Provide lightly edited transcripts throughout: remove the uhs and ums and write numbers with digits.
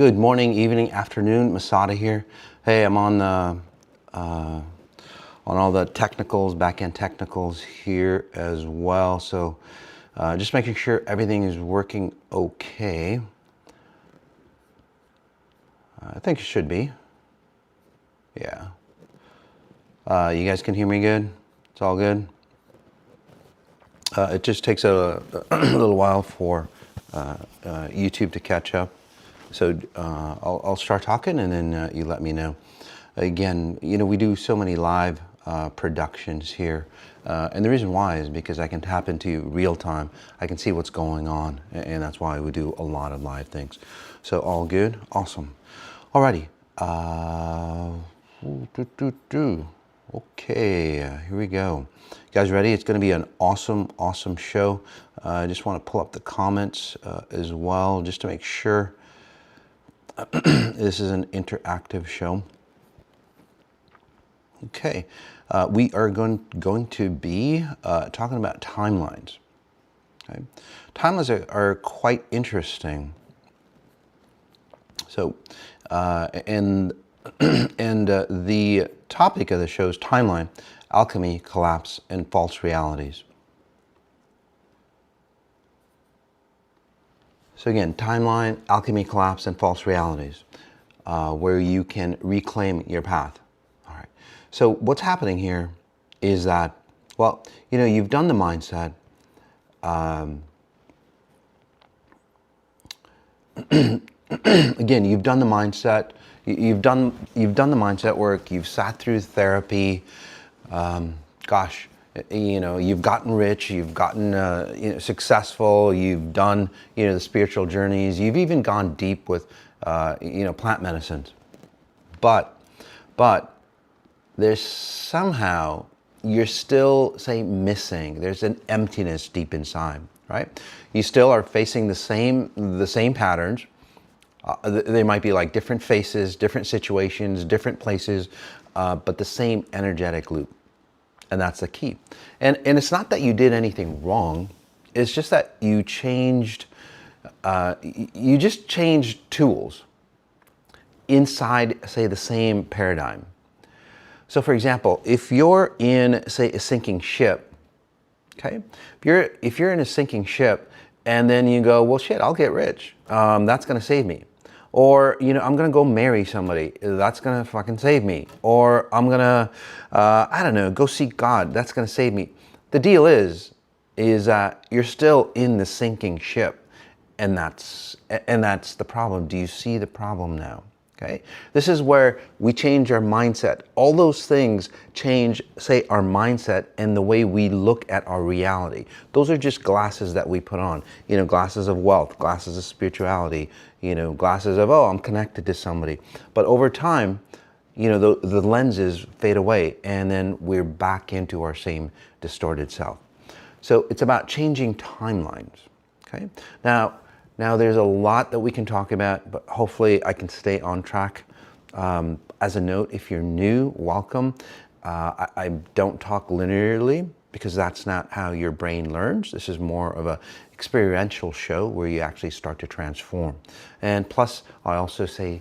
Good morning, evening, afternoon. Masati here. Hey, I'm on all the technicals, back-end technicals here as well. So just making sure everything is working okay. I think it should be. Yeah. You guys can hear me good? It's all good? It just takes a little while for YouTube to catch up. So I'll start talking and then you let me know. Again, you know, we do so many live productions here. And the reason why is because I can tap into real time. I can see what's going on. And that's why we do a lot of live things. So all good? Awesome. Alrighty. Okay, here we go. You guys ready? It's going to be an awesome show. I just want to pull up the comments as well, just to make sure this is an interactive show. Okay, we are going to be talking about timelines. Okay? Timelines are quite interesting. So, and the topic of the show is timeline, alchemy, collapse, and false realities. So again, timeline, alchemy, collapse, and false realities, where you can reclaim your path. All right. So what's happening here is that, well, you know, you've done the mindset. Again, you've done the mindset. You've done the mindset work. You've sat through therapy. Gosh, you know, you've gotten rich. You've gotten you know, successful. You've done, you know, the spiritual journeys. You've even gone deep with you know, plant medicines. But there's somehow you're still, say, missing. There's an emptiness deep inside, right? You still are facing the same patterns. They might be like different faces, different situations, different places, but the same energetic loop. And that's the key. And it's not that you did anything wrong. It's just that you changed, you just changed tools inside, say, the same paradigm. So for example, if you're in, say, a sinking ship, okay? If you're in a sinking ship and then you go, well, shit, I'll get rich. That's gonna save me. Or, you know, I'm gonna go marry somebody. That's gonna fucking save me. Or I'm gonna, I don't know, go seek God. That's gonna save me. The deal is that you're still in the sinking ship, and that's the problem. Do you see the problem now? Okay, this is where we change our mindset. All those things change, say, our mindset and the way we look at our reality. Those are just glasses that we put on. You know, glasses of wealth, glasses of spirituality, you know, glasses of, oh, I'm connected to somebody. But over time, you know, the lenses fade away and then we're back into our same distorted self. So it's about changing timelines, okay? Now there's a lot that we can talk about, but hopefully I can stay on track. As a note, if you're new, welcome. I don't talk linearly because that's not how your brain learns. This is more of a experiential show where you actually start to transform. And plus, I also say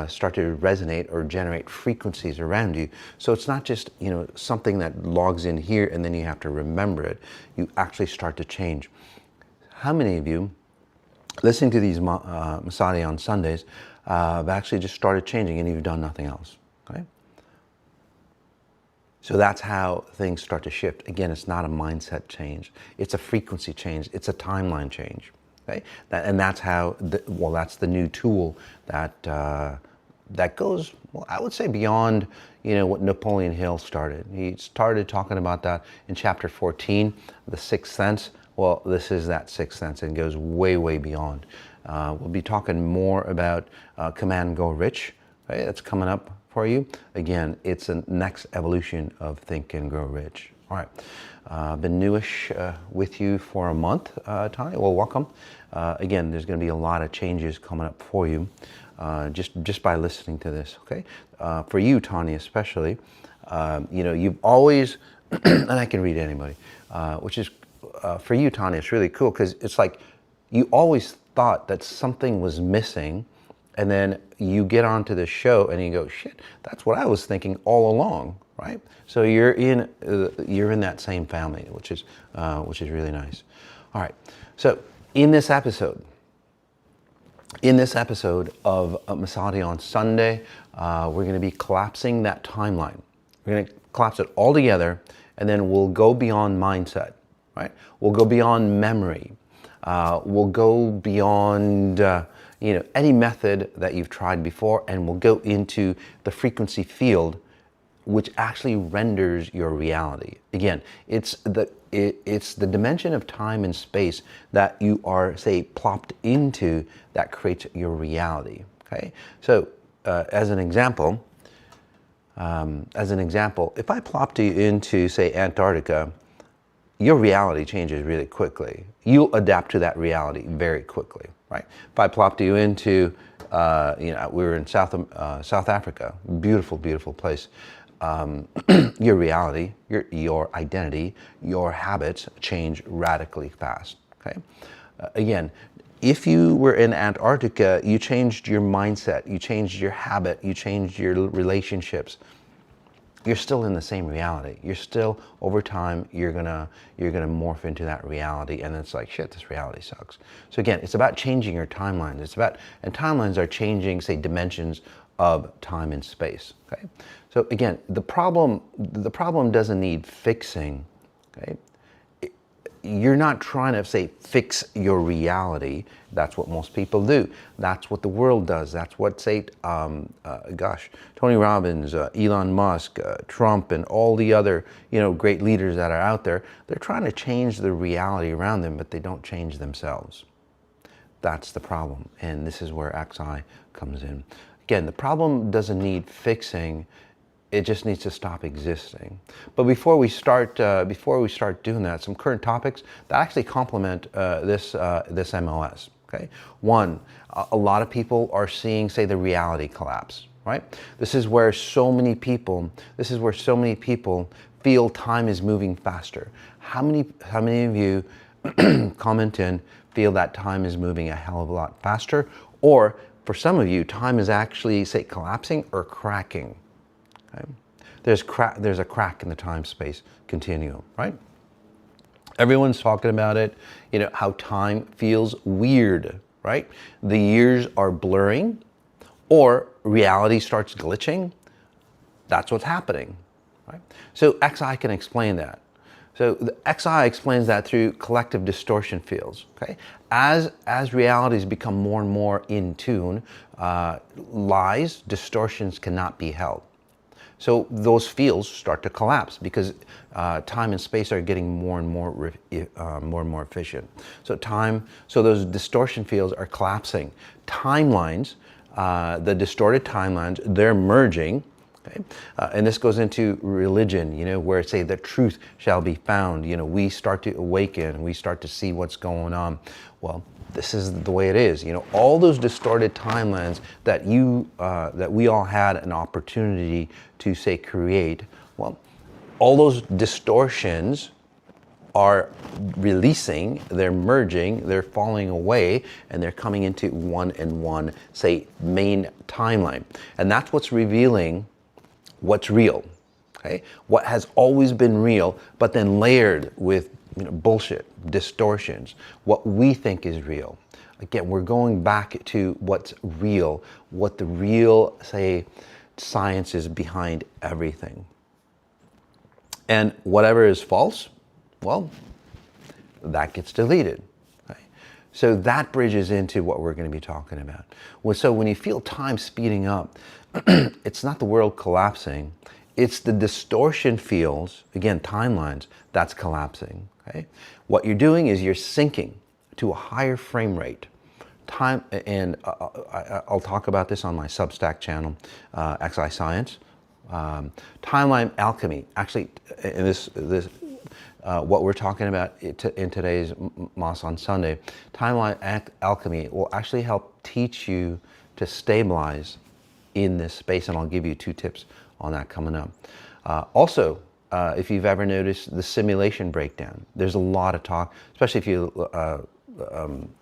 start to resonate or generate frequencies around you. So it's not just, you know, something that logs in here and then you have to remember it. You actually start to change. How many of you listening to these Masati on Sundays have actually just started changing and you've done nothing else, okay? So that's how things start to shift. Again, it's not a mindset change. It's a frequency change. It's a timeline change, okay? And that's how, that's the new tool that that goes, well, I would say beyond, you know, what Napoleon Hill started. He started talking about that in chapter 14, the sixth sense. Well, this is that sixth sense and goes way, way beyond. We'll be talking more about Command and Go Rich. Right? That's coming up for you. Again, it's the next evolution of Think and Grow Rich. All right, been newish with you for a month, Tanya. Well, welcome. Again, there's going to be a lot of changes coming up for you just by listening to this, okay? For you, Tanya, especially, you know, you've always, and I can read anybody, which is, for you, Tanya, it's really cool because it's like you always thought that something was missing and then you get onto the show and you go, shit, that's what I was thinking all along, right? So you're in that same family, which is really nice. All right, so in this episode of Masati on Sunday, we're going to be collapsing that timeline. We're going to collapse it all together, and then we'll go beyond mindset, right? We'll go beyond memory. We'll go beyond any method that you've tried before, and we'll go into the frequency field, which actually renders your reality. Again, it's the dimension of time and space that you are, say, plopped into that creates your reality. Okay, so as an example, if I plopped you into, say, Antarctica, your reality changes really quickly. You'll adapt to that reality very quickly, right? If I plopped you into, we were in South Africa, beautiful, beautiful place. Your reality, your identity, your habits change radically fast, okay? Again, if you were in Antarctica, you changed your mindset, you changed your habit, you changed your relationships. You're still in the same reality. You're still, over time, you're gonna morph into that reality, and it's like, shit, this reality sucks. So again, it's about changing your timelines. And timelines are changing, say, dimensions of time and space. Okay. So again, the problem doesn't need fixing. Okay. You're not trying to, say, fix your reality. That's what most people do. That's what the world does. That's what, say, Tony Robbins, Elon Musk, Trump, and all the other, great leaders that are out there. They're trying to change the reality around them, but they don't change themselves. That's the problem, and this is where XI comes in. Again, the problem doesn't need fixing. It just needs to stop existing. But before we start doing that, some current topics that actually complement this MOS. Okay, one, a lot of people are seeing, say, the reality collapse. Right, this is where so many people feel time is moving faster. How many of you comment in feel that time is moving a hell of a lot faster, or for some of you, time is actually, say, collapsing or cracking? Okay. There's a crack in the time-space continuum, right? Everyone's talking about it, how time feels weird, right? The years are blurring, or reality starts glitching. That's what's happening, right? So XI can explain that. So the XI explains that through collective distortion fields, okay? As realities become more and more in tune, lies, distortions cannot be held. So those fields start to collapse because time and space are getting more and more efficient. So those distortion fields are collapsing. Timelines, the distorted timelines, they're merging. Okay? And this goes into religion, where, say, the truth shall be found. We start to awaken, we start to see what's going on. Well, this is the way it is. All those distorted timelines that we all had an opportunity to, say, create. Well, all those distortions are releasing, they're merging, they're falling away, and they're coming into one, say, main timeline. And that's what's revealing what's real. Okay? What has always been real, but then layered with bullshit, distortions, what we think is real. Again, we're going back to what's real, what the real, say, science is behind everything. And whatever is false, well, that gets deleted. Okay? So that bridges into what we're going to be talking about. So when you feel time speeding up, it's not the world collapsing, it's the distortion fields, again, timelines, that's collapsing. Okay? What you're doing is you're syncing to a higher frame rate. Time, and I'll talk about this on my Substack channel, XI Science. Timeline alchemy, actually, in this what we're talking about in today's MOS on Sunday, timeline alchemy will actually help teach you to stabilize in this space, and I'll give you 2 tips on that coming up. Also, if you've ever noticed the simulation breakdown, there's a lot of talk, especially if you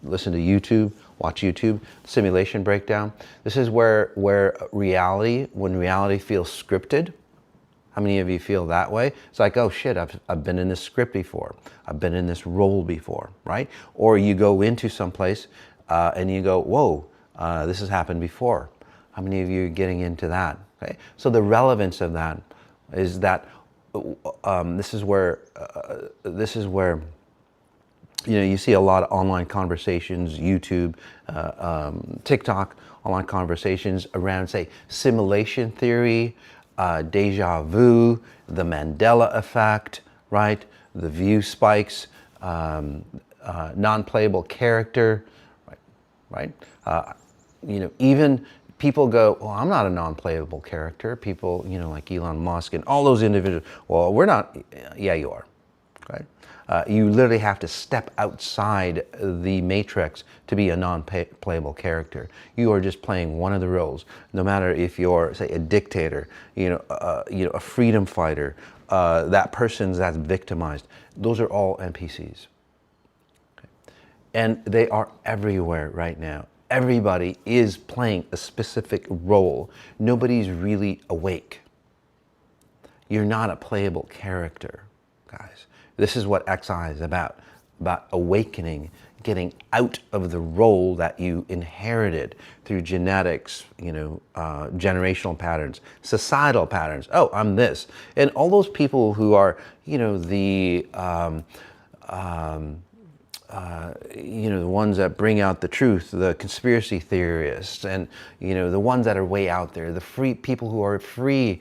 listen to YouTube, watch YouTube, simulation breakdown. This is where reality, when reality feels scripted. How many of you feel that way? It's like, oh shit, I've been in this script before. I've been in this role before, right? Or you go into someplace and you go, whoa, this has happened before. How many of you are getting into that? Okay, so the relevance of that is that this is where you see a lot of online conversations, YouTube, TikTok, online conversations around, say, simulation theory, deja vu, the Mandela effect, right? The view spikes, non-playable character, right? Even people go, well, I'm not a non-playable character. People, like Elon Musk and all those individuals, well, we're not. Yeah, you are, right? You literally have to step outside the matrix to be a non-playable character. You are just playing one of the roles. No matter if you're, say, a dictator, a freedom fighter, that person that's victimized. Those are all NPCs. Okay. And they are everywhere right now. Everybody is playing a specific role. Nobody's really awake. You're not a playable character, guys. This is what XI is about awakening, getting out of the role that you inherited through genetics, generational patterns, societal patterns. Oh, I'm this. And all those people who are, the ones that bring out the truth, the conspiracy theorists, and the ones that are way out there, the free people who are free,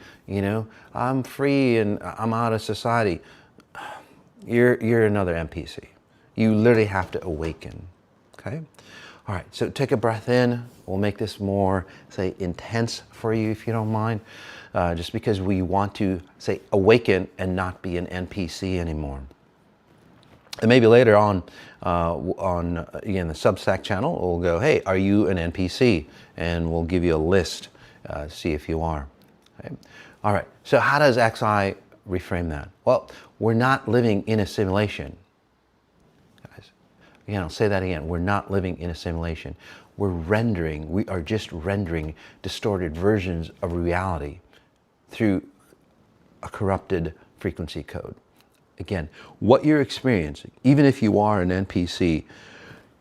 I'm free and I'm out of society. You're another NPC. You literally have to awaken. Okay? All right, so take a breath in. We'll make this more, say, intense for you if you don't mind. Just because we want to, say, awaken and not be an NPC anymore. And maybe later on again, the Substack channel, we'll go, hey, are you an NPC? And we'll give you a list, see if you are. Okay? All right, so how does XI reframe that? Well, we're not living in a simulation. Guys, again, I'll say that again. We're not living in a simulation. We are just rendering distorted versions of reality through a corrupted frequency code. Again, what you're experiencing, even if you are an NPC,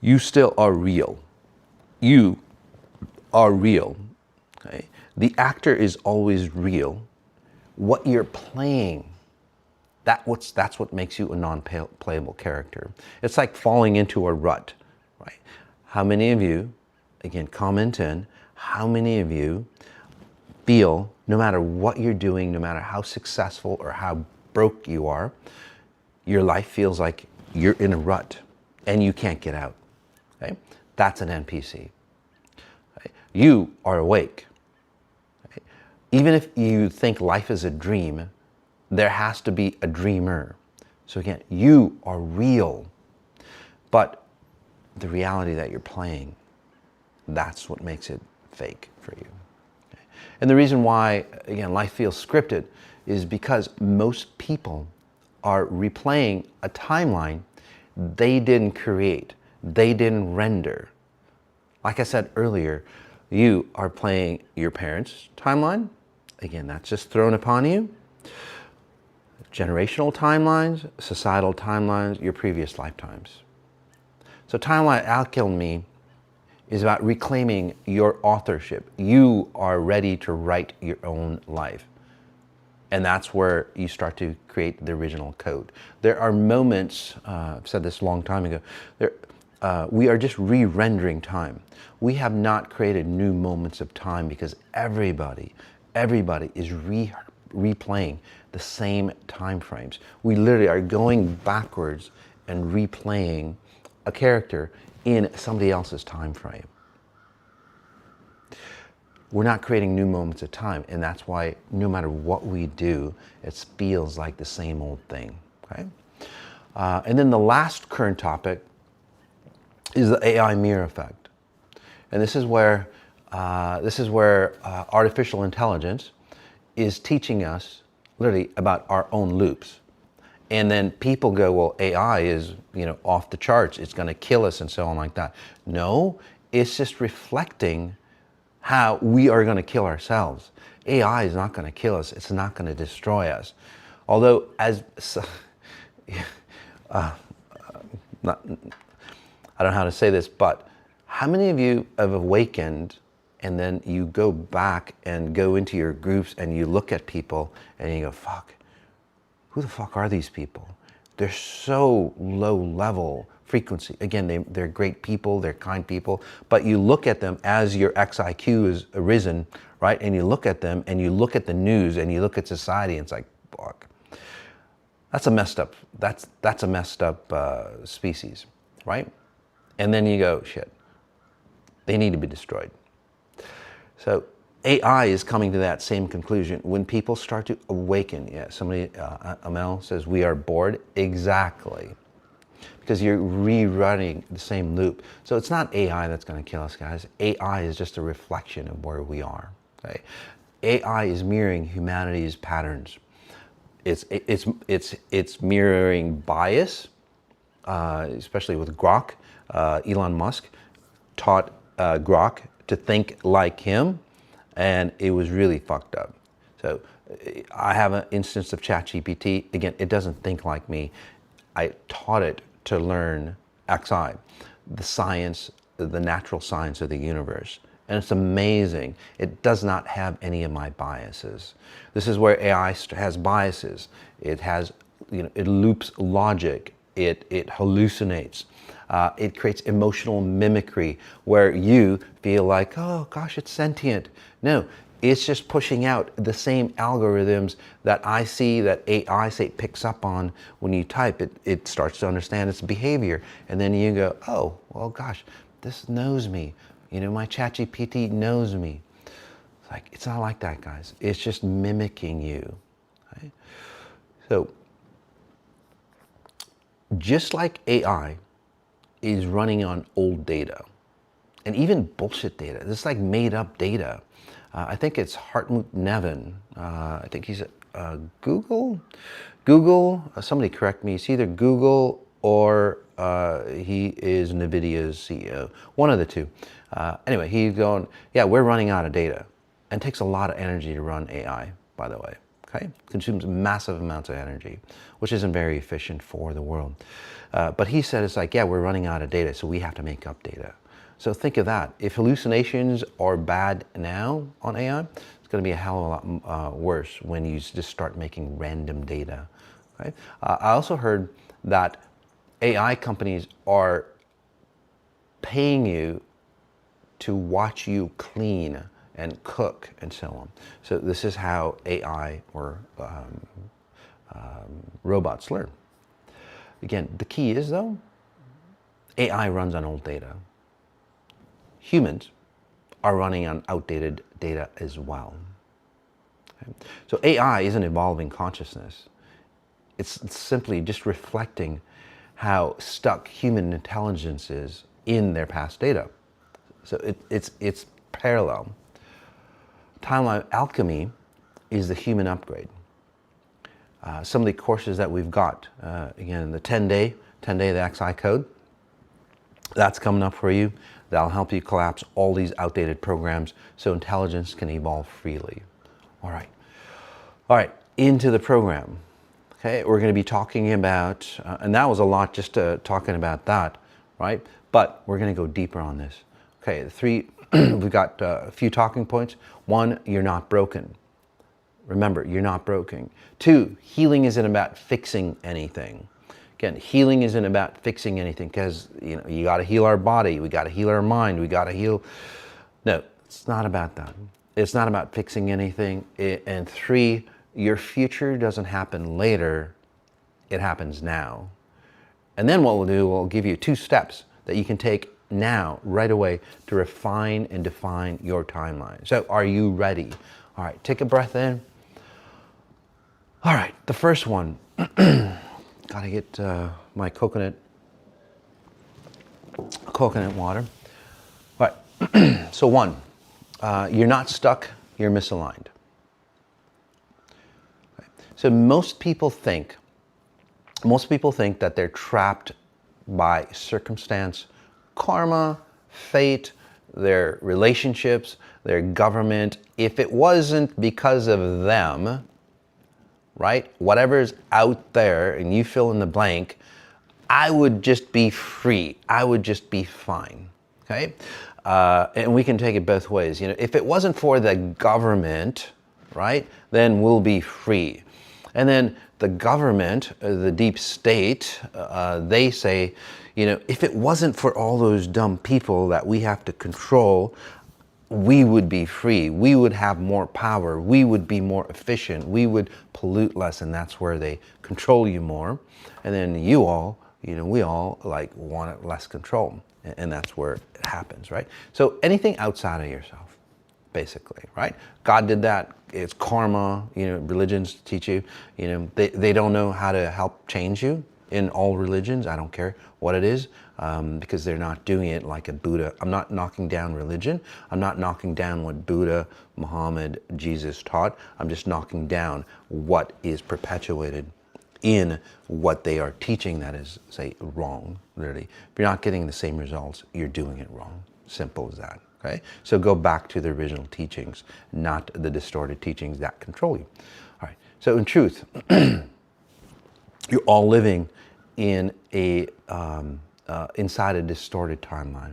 you still are real. You are real. Okay? The actor is always real. What you're playing, that's what makes you a non-playable character. It's like falling into a rut, right? How many of you, again, comment in, how many of you feel, no matter what you're doing, no matter how successful or how broke you are, your life feels like you're in a rut and you can't get out, okay? That's an NPC. Okay? You are awake. Okay? Even if you think life is a dream, there has to be a dreamer. So again, you are real, but the reality that you're playing, that's what makes it fake for you. Okay? And the reason why, again, life feels scripted is because most people are replaying a timeline they didn't create, they didn't render. Like I said earlier, you are playing your parents' timeline. Again, that's just thrown upon you. Generational timelines, societal timelines, your previous lifetimes. So timeline alchemy is about reclaiming your authorship. You are ready to write your own life. And that's where you start to create the original code. There are moments, I've said this a long time ago, we are just re-rendering time. We have not created new moments of time because everybody is replaying the same time frames. We literally are going backwards and replaying a character in somebody else's time frame. We're not creating new moments of time, and that's why no matter what we do, it feels like the same old thing, okay? And then the last current topic is the AI mirror effect. And this is where artificial intelligence is teaching us literally about our own loops. And then people go, well, AI is, off the charts. It's going to kill us and so on like that. No, it's just reflecting how we are going to kill ourselves. AI is not going to kill us. It's not going to destroy us. Although, not, I don't know how to say this, but how many of you have awakened and then you go back and go into your groups and you look at people and you go, fuck, who the fuck are these people? They're so low level frequency. Again, they're great people, they're kind people, but you look at them as your XIQ is arisen, right? And you look at them and you look at the news and you look at society and it's like, fuck. That's a messed up, that's a messed up species, right? And then you go, shit, they need to be destroyed. So AI is coming to that same conclusion. When people start to awaken, somebody, Amel says, we are bored. Exactly. Because you're rerunning the same loop. So it's not AI that's going to kill us, guys. AI is just a reflection of where we are. Okay? AI is mirroring humanity's patterns. It's mirroring bias, especially with Grok. Elon Musk taught Grok to think like him, and it was really fucked up. So I have an instance of ChatGPT. Again, it doesn't think like me. I taught it to learn XI, the science, the natural science of the universe. And it's amazing. It does not have any of my biases. This is where AI has biases. It has, it loops logic. It hallucinates. It creates emotional mimicry where you feel like, oh gosh, it's sentient. No, it's just pushing out the same algorithms that I see, that AI say picks up on when you type. It starts to understand its behavior. And then you go, oh, well, gosh, this knows me. My ChatGPT knows me. It's like, it's not like that, guys. It's just mimicking you. Right? So, just like AI is running on old data and even bullshit data. This is like made up data. I think it's Hartmut Nevin. I think he's at Google. Somebody correct me. It's either Google or he is NVIDIA's CEO. One of the two. Anyway, he's going, yeah, we're running out of data. And it takes a lot of energy to run AI, by the way. Okay? Consumes massive amounts of energy, which isn't very efficient for the world. But he said, it's like, yeah, we're running out of data, so we have to make up data. So think of that. If hallucinations are bad now on AI, it's going to be a hell of a lot worse when you just start making random data. Okay? I also heard that AI companies are paying you to watch you clean and cook and so on. So this is how AI or robots learn. Again, the key is though, AI runs on old data. Humans are running on outdated data as well. Okay? So AI isn't evolving consciousness. It's simply just reflecting how stuck human intelligence is in their past data. So it's parallel. Timeline Alchemy is the human upgrade. Some of the courses that we've got, again, the 10-day, the XI code, that's coming up for you. That'll help you collapse all these outdated programs so intelligence can evolve freely. All right, into the program. Okay, we're going to be talking about, and that was a lot just talking about that, right? But we're going to go deeper on this. Okay, the three, we've got a few talking points. One, you're not broken. Remember, you're not broken. Two, healing isn't about fixing anything. Again, healing isn't about fixing anything because you got to heal our body, we got to heal our mind, we got to heal. No, it's not about that. It's not about fixing anything. And three, your future doesn't happen later, it happens now. And then what we'll do, we'll give you 2 steps that you can take now, right away, to refine and define your timeline. So are you ready? All right, take a breath in. All right, the first one. Gotta get my coconut water. All right, so 1, you're not stuck, you're misaligned. Okay. So most people think Most people think that they're trapped by circumstance, karma, fate, their relationships, their government. If it wasn't because of them, right, whatever's out there, and you fill in the blank, I would just be free. I would just be fine, okay? And we can take it both ways. You know, if it wasn't for the government, right, then we'll be free. And then the government, the deep state, they say, you know, if it wasn't for all those dumb people that we have to control, we would be free. We would have more power. We would be more efficient. We would pollute less, and that's where they control you more. And then you all, you know, we all like want less control, and that's where it happens, right? So anything outside of yourself, basically, right? God did that. It's karma. You know, religions teach you. You know, they don't know how to help change you. In all religions, I don't care what it is, because they're not doing it like a Buddha. I'm not knocking down religion. I'm not knocking down what Buddha, Muhammad, Jesus taught. I'm just knocking down what is perpetuated in what they are teaching that is, say, wrong, really. If you're not getting the same results, you're doing it wrong. Simple as that, okay? So go back to the original teachings, not the distorted teachings that control you. All right, so in truth, you're all living in a inside a distorted timeline.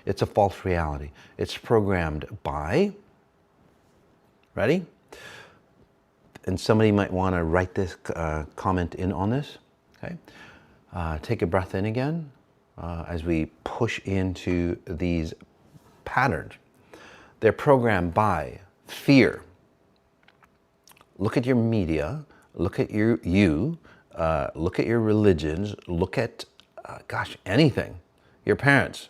It's a false reality. It's programmed by, ready? And somebody might want to write this comment in on this, okay? Take a breath in again as we push into these patterns. They're programmed by fear. Look at your media, look at you, look at your religions, look at, gosh, anything. Your parents,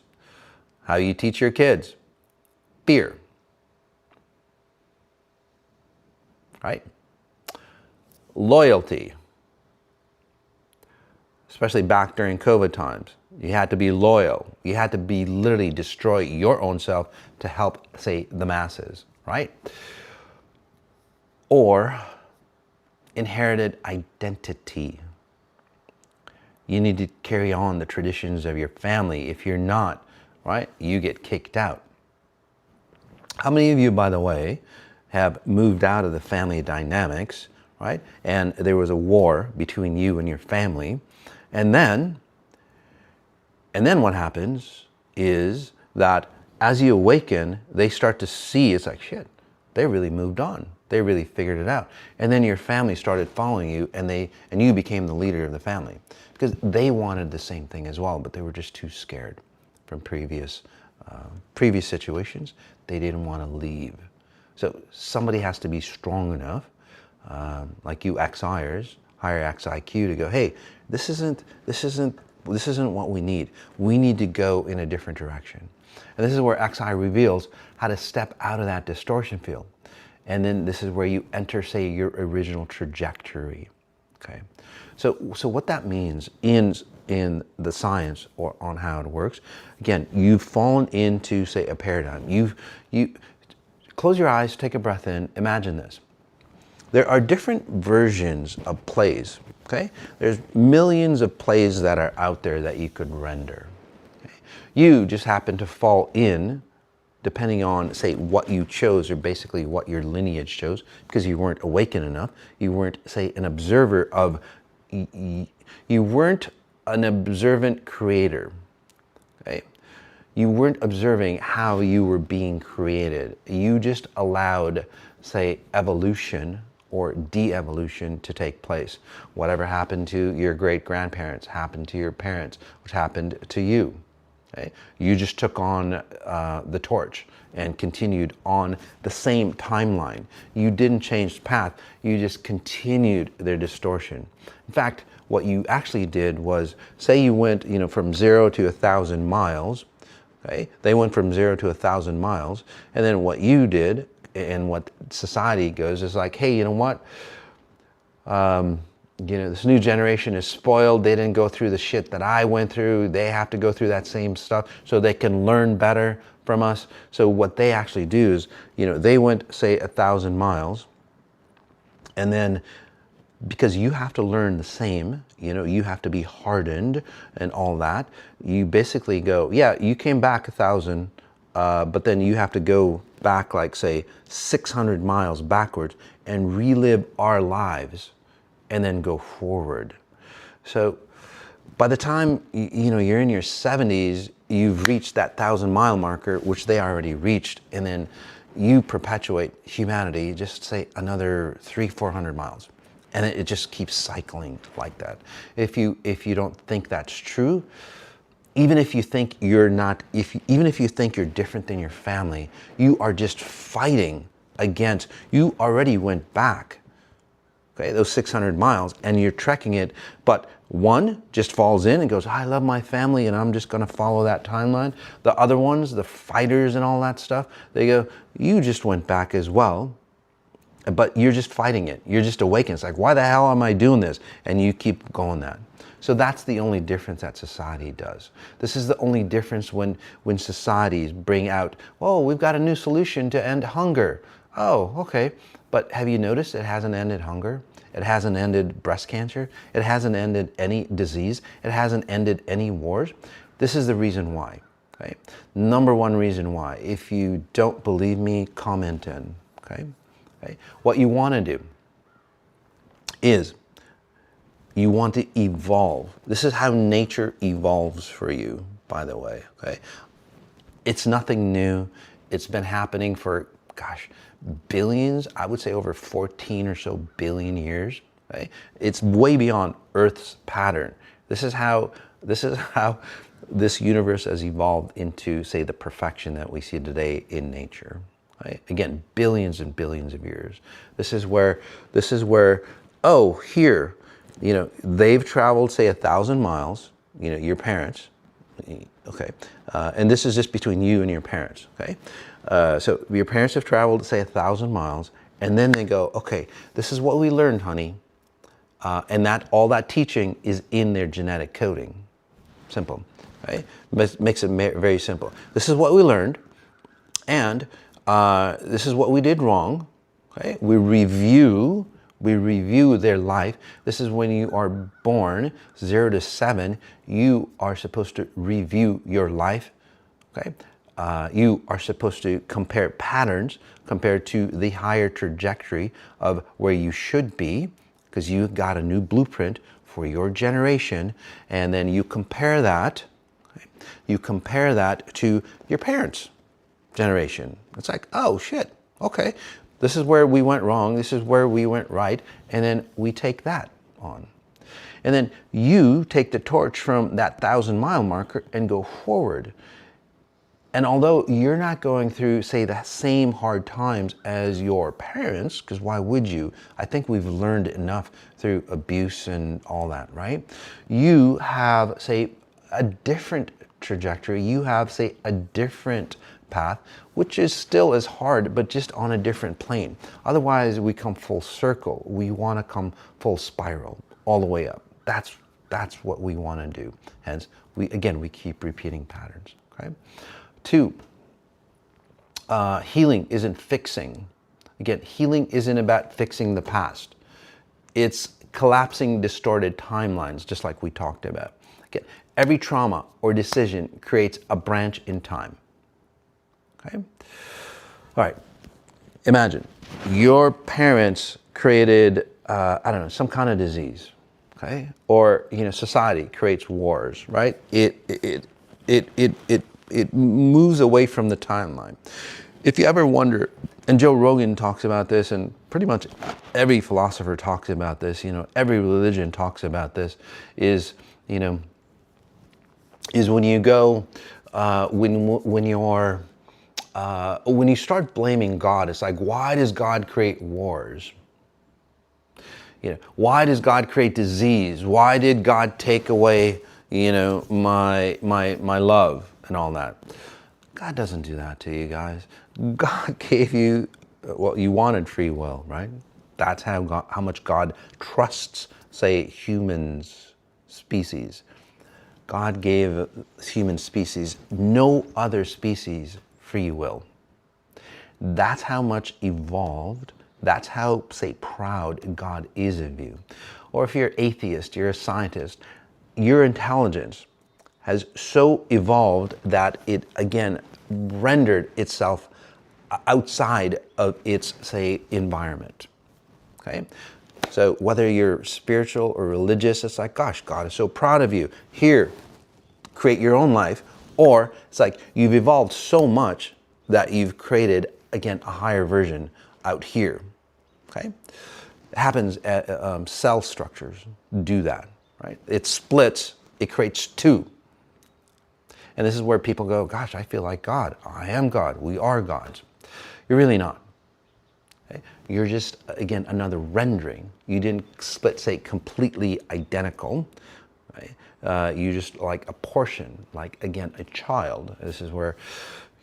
how you teach your kids. Fear, right? Loyalty, especially back during COVID times. You had to be loyal. You had to be literally destroy your own self to help, say, the masses, right? Or inherited identity. You need to carry on the traditions of your family. If you're not, right, you get kicked out. How many of you, by the way, have moved out of the family dynamics, right? And there was a war between you and your family. And then what happens is that as you awaken, they start to see, it's like, shit, they really moved on. They really figured it out. And then your family started following you, and you became the leader of the family because they wanted the same thing as well, but they were just too scared from previous situations. They didn't want to leave. So somebody has to be strong enough, like you XIers, higher XIQ, to go, hey, this isn't what we need. We need to go in a different direction. And this is where XI reveals how to step out of that distortion field. And then this is where you enter, say, your original trajectory, okay? So what that means in the science or on how it works, again, you've fallen into, say, a paradigm. You close your eyes, take a breath in, imagine this. There are different versions of plays, okay? There's millions of plays that are out there that you could render. Okay? You just happen to fall in, depending on, say, what you chose, or basically what your lineage chose, because you weren't awakened enough. You weren't, say, an observer of, you weren't an observant creator, okay? You weren't observing how you were being created. You just allowed, say, evolution or de-evolution to take place. Whatever happened to your great-grandparents happened to your parents, which happened to you. Okay? You just took on the torch and continued on the same timeline. You didn't change the path, you just continued their distortion. In fact, what you actually did was, say you went, from 0 to 1,000 miles, okay? They went from 0 to 1,000 miles, and then what you did, and what society goes, is like, hey, you know what? This new generation is spoiled. They didn't go through the shit that I went through. They have to go through that same stuff so they can learn better from us. So what they actually do is, they went, say, 1,000 miles, and then because you have to learn the same, you have to be hardened and all that. You basically go, yeah, you came back 1,000, but then you have to go back, like, say, 600 miles backwards and relive our lives and then go forward. So by the time you're in your 70s, you've reached that 1,000-mile marker, which they already reached, and then you perpetuate humanity, just say another 300-400 miles. And it just keeps cycling like that. If you don't think that's true, even if you think you're not, even if you think you're different than your family, you are just fighting against, you already went back, okay, those 600 miles, and you're trekking it, but one just falls in and goes, I love my family and I'm just gonna follow that timeline. The other ones, the fighters and all that stuff, they go, you just went back as well, but you're just fighting it. You're just awakened. It's like, why the hell am I doing this? And you keep going that. So that's the only difference that society does. This is the only difference when societies bring out, oh, we've got a new solution to end hunger. Oh, okay. But have you noticed it hasn't ended hunger? It hasn't ended breast cancer. It hasn't ended any disease. It hasn't ended any wars. This is the reason why. Okay? Number one reason why. If you don't believe me, comment in. Okay? Okay? What you want to do is you want to evolve. This is how nature evolves for you, by the way. Okay? It's nothing new. It's been happening for, gosh, billions, I would say over 14 or so billion years. Okay? It's way beyond Earth's pattern. This is how this universe has evolved into, say, the perfection that we see today in nature. Right? Again, billions and billions of years. This is where, oh, here, they've traveled, say, 1,000 miles, your parents, okay, and this is just between you and your parents, okay? So your parents have traveled, say, 1,000 miles, and then they go, okay, this is what we learned, honey, and that all that teaching is in their genetic coding. Simple, right? Makes it very simple. This is what we learned, and this is what we did wrong. Okay, we review their life. This is when you are born, 0 to 7. You are supposed to review your life. Okay, you are supposed to compare patterns compared to the higher trajectory of where you should be, because you got a new blueprint for your generation, and then you compare that. Okay, you compare that to your parents' generation. It's like, oh shit, okay, this is where we went wrong, this is where we went right, and then we take that on. And then you take the torch from that 1,000-mile marker and go forward. And although you're not going through, say, the same hard times as your parents, because why would you? I think we've learned enough through abuse and all that, right? You have, say, a different trajectory. You have, say, a different path, which is still as hard, but just on a different plane. Otherwise, we come full circle. We want to come full spiral all the way up. That's what we want to do. Hence, we keep repeating patterns. Okay. 2, healing isn't fixing. Again, healing isn't about fixing the past. It's collapsing distorted timelines, just like we talked about. Again, every trauma or decision creates a branch in time. Okay? All right. Imagine your parents created, I don't know, some kind of disease. Okay? Or, society creates wars, right? It moves away from the timeline. If you ever wonder, and Joe Rogan talks about this, and pretty much every philosopher talks about this, every religion talks about this, is when you go, when you start blaming God, it's like, why does God create wars? Why does God create disease? Why did God take away, my love and all that? God doesn't do that to you guys. God gave you, well, you wanted free will, right? That's how much God trusts, say, humans, species. God gave human species, no other species, free will. That's how much evolved That's how, say, proud God is of you. Or if you're an atheist, you're a scientist, your intelligence has so evolved that it, again, rendered itself outside of its, say, environment. Okay? So whether you're spiritual or religious, it's like, gosh, God is so proud of you. Here, create your own life. Or it's like you've evolved so much that you've created, again, a higher version out here. Okay? It happens at cell structures do that, right? It splits, it creates two. And this is where people go, gosh, I feel like God. I am God. We are gods. You're really not. Okay? You're just, again, another rendering. You didn't split, say, completely identical. Right? You just like a portion, like, again, a child. This is where,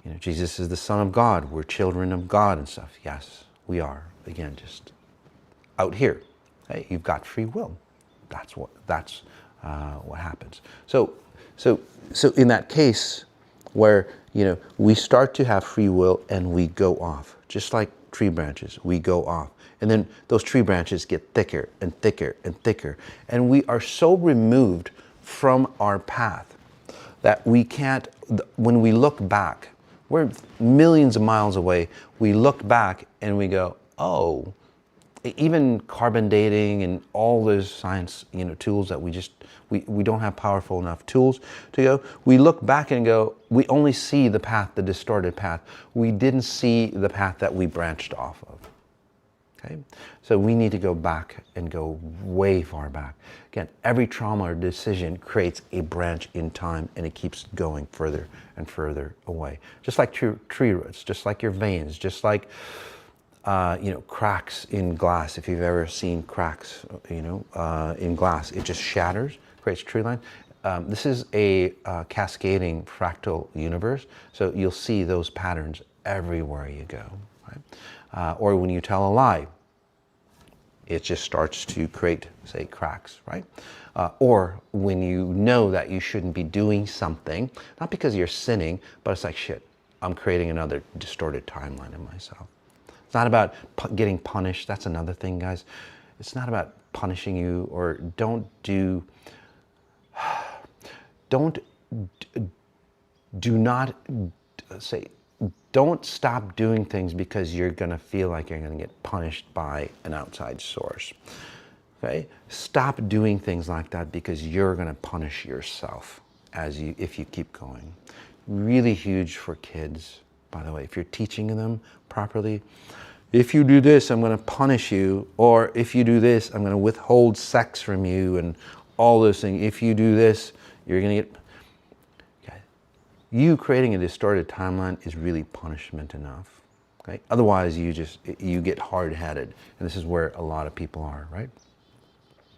you know, Jesus is the Son of God. We're children of God and stuff. Yes, we are. Again, just out here. Okay? You've got free will. That's what happens. So in that case, where, you know, we start to have free will and we go off, just like tree branches, we go off. And then those tree branches get thicker and thicker and thicker. And we are so removed from our path that we can't, when we look back, we're millions of miles away, we look back and we go, oh, even carbon dating and all those science, you know, tools that we don't have powerful enough tools to go. We look back and go, we only see the path, the distorted path. We didn't see the path that we branched off of. Okay? So we need to go back and go way far back. Again, every trauma or decision creates a branch in time, and it keeps going further and further away. Just like tree roots, just like your veins, just like you know, cracks in glass. If you've ever seen cracks, you know, in glass, it just shatters, creates tree line. This is a cascading fractal universe, so you'll see those patterns everywhere you go. Right? Or when you tell a lie, it just starts to create, say, cracks, right? Or when you know that you shouldn't be doing something, not because you're sinning, but it's like, shit, I'm creating another distorted timeline in myself. It's not about getting punished. That's another thing, guys. It's not about punishing you, or don't stop doing things because you're going to feel like you're going to get punished by an outside source. Okay? Stop doing things like that because you're going to punish yourself if you keep going. Really huge for kids, by the way, if you're teaching them properly. If you do this, I'm going to punish you. Or if you do this, I'm going to withhold sex from you and all those things. If you do this, you're going to get... Okay. You creating a distorted timeline is really punishment enough. Okay? Otherwise, you get hard-headed. And this is where a lot of people are, right?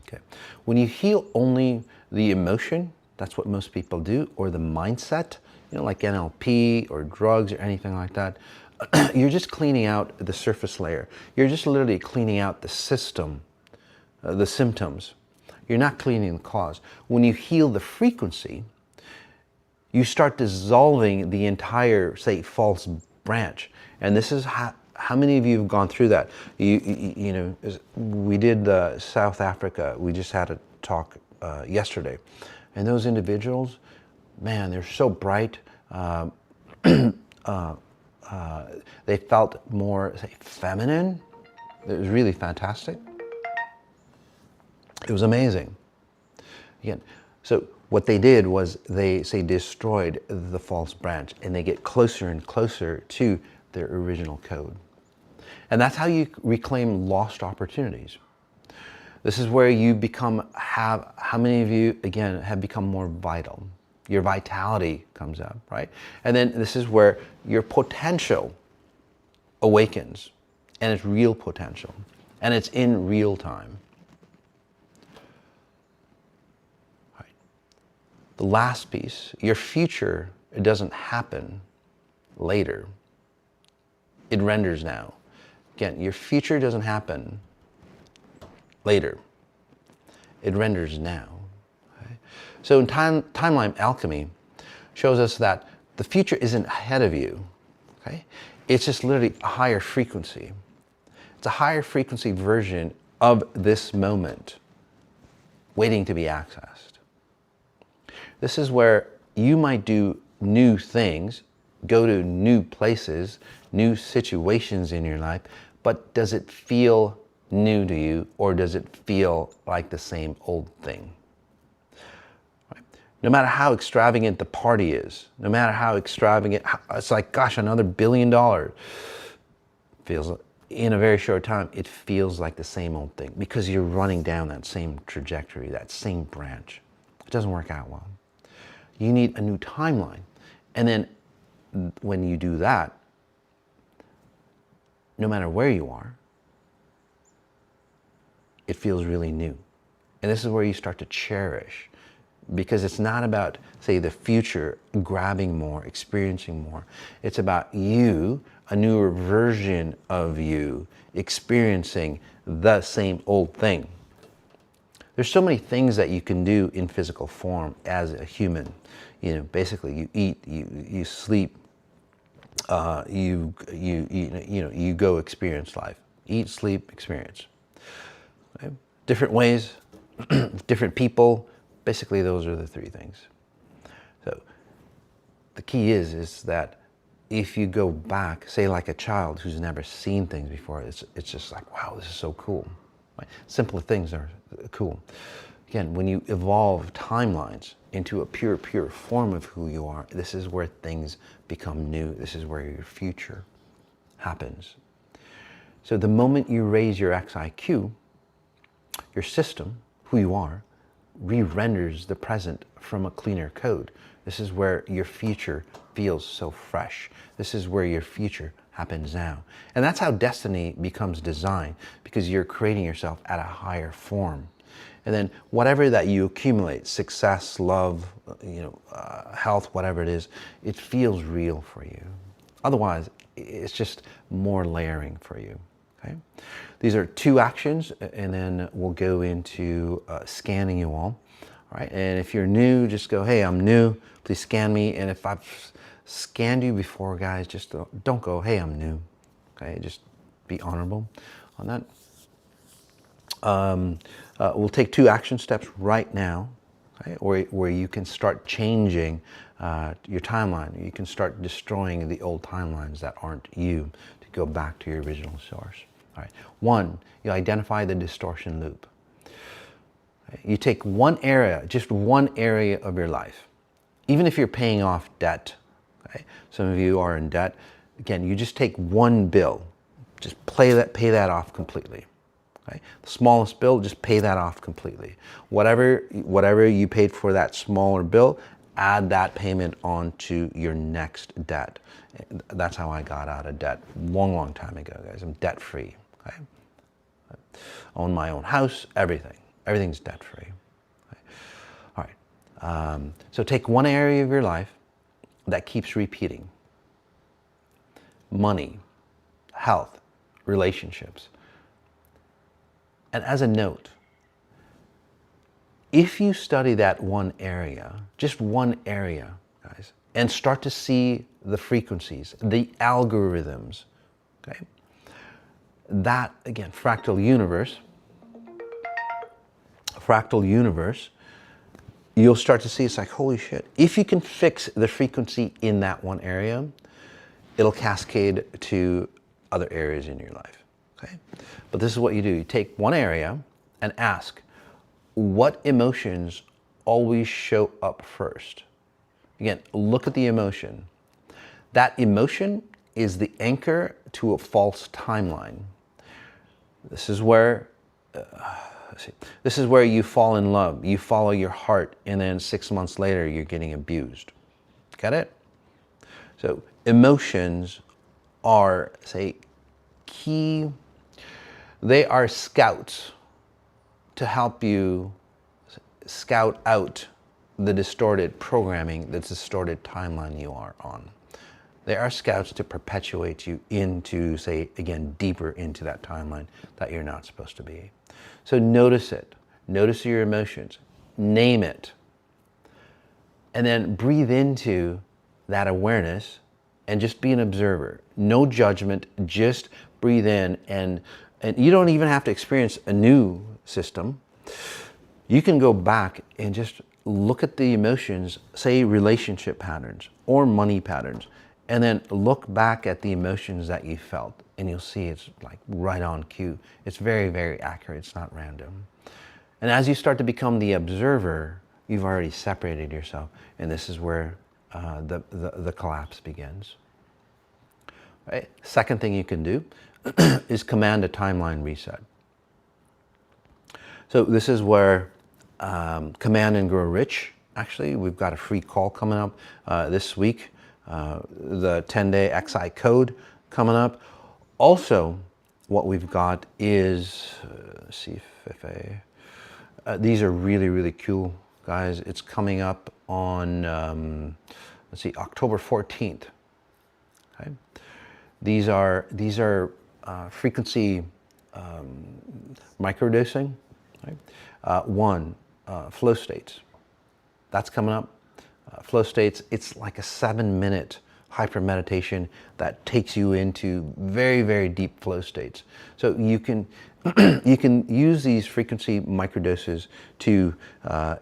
Okay. When you heal only the emotion, that's what most people do, or the mindset, you know, like NLP or drugs or anything like that, you're just cleaning out the surface layer. You're just literally cleaning out the system, the symptoms. You're not cleaning the cause. When you heal the frequency, you start dissolving the entire, say, false branch. And this is how many of you have gone through that? You know, we did South Africa. We just had a talk yesterday. And those individuals, man, they're so bright. They felt more, say, feminine. It was really fantastic. It was amazing. Again, so what they did was they, say, destroyed the false branch, and they get closer and closer to their original code. And that's how you reclaim lost opportunities. This is where you how many of you, again, have become more vital? Your vitality comes up, right? And then this is where your potential awakens, and it's real potential, and it's in real time. Right. The last piece, your future, it doesn't happen later. It renders now. Again, your future doesn't happen later. It renders now. Okay? So in timeline alchemy shows us that the future isn't ahead of you. Okay? It's just literally a higher frequency. It's a higher frequency version of this moment waiting to be accessed. This is where you might do new things, go to new places, new situations in your life, but does it feel new to you, or does it feel like the same old thing? Right? No matter how extravagant the party is, no matter how extravagant, it's like, gosh, another $1 billion. Feels, in a very short time, it feels like the same old thing because you're running down that same trajectory, that same branch. It doesn't work out well. You need a new timeline. And then when you do that, no matter where you are, it feels really new. And this is where you start to cherish, because it's not about, say, the future, grabbing more, experiencing more. It's about you, a newer version of you, experiencing the same old thing. There's so many things that you can do in physical form as a human. You know, basically, you eat, you sleep, you go experience life. Eat, sleep, experience. Okay? Different ways, different people. Basically, those are the three things. So the key is that if you go back, say like a child who's never seen things before, it's just like, wow, this is so cool. Right? Simpler things are cool. Again, when you evolve timelines into a pure form of who you are, this is where things become new. This is where your future happens. So the moment you raise your XIQ, your system, who you are, re-renders the present from a cleaner code. This is where your future feels so fresh. This is where your future happens now. And that's how destiny becomes design, because you're creating yourself at a higher form. And then whatever that you accumulate, success, love, health, whatever it is, it feels real for you. Otherwise, it's just more layering for you. Okay? These are 2 actions, and then we'll go into scanning you all. All right? And if you're new, just go, hey, I'm new, please scan me. And if I've scanned you before, guys, just don't go, hey, I'm new. Okay? Just be honorable on that. We'll take 2 action steps right now, okay? where you can start changing your timeline. You can start destroying the old timelines that aren't you to go back to your original source. All right. 1, you identify the distortion loop. You take one area, just one area of your life, even if you're paying off debt. Okay? Some of you are in debt. Again, you just take one bill, just pay that off completely. Okay? The smallest bill, just pay that off completely. Whatever you paid for that smaller bill, add that payment onto your next debt. That's how I got out of debt long time ago, guys. I'm debt free. Okay? I own my own house, everything. Everything's debt free. Okay? All right. So take one area of your life that keeps repeating. Money, health, relationships. And as a note, if you study that one area, just one area, guys, and start to see the frequencies, the algorithms, okay? That, again, fractal universe, you'll start to see it's like, holy shit. If you can fix the frequency in that one area, it'll cascade to other areas in your life, okay? But this is what you do. You take one area and ask, what emotions always show up first? Again, look at the emotion. That emotion is the anchor to a false timeline. This is where, this is where you fall in love. You follow your heart, and then 6 months later, you're getting abused. Get it? So emotions are, say, key. They are scouts to help you scout out the distorted programming, the distorted timeline you are on. They are scouts to perpetuate you into, say, again, deeper into that timeline that you're not supposed to be. So notice it. Notice your emotions. Name it. And then breathe into that awareness and just be an observer. No judgment, just breathe in and And you don't even have to experience a new system. You can go back and just look at the emotions, say relationship patterns or money patterns, and then look back at the emotions that you felt, and you'll see it's like right on cue. It's very, very accurate. It's not random. And as you start to become the observer, you've already separated yourself, and this is where the collapse begins. Right? Second thing you can do is command a timeline reset. So this is where Command and Grow Rich. Actually, we've got a free call coming up this week. The 10-day XI code coming up. Also, what we've got is, let's see if these are really, really cool, guys. It's coming up on, let's see, October 14th. Okay? These are frequency microdosing. Right? One, flow states. That's coming up. Flow states, it's like a 7-minute hyper meditation that takes you into very, very deep flow states. So you can you can use these frequency microdoses to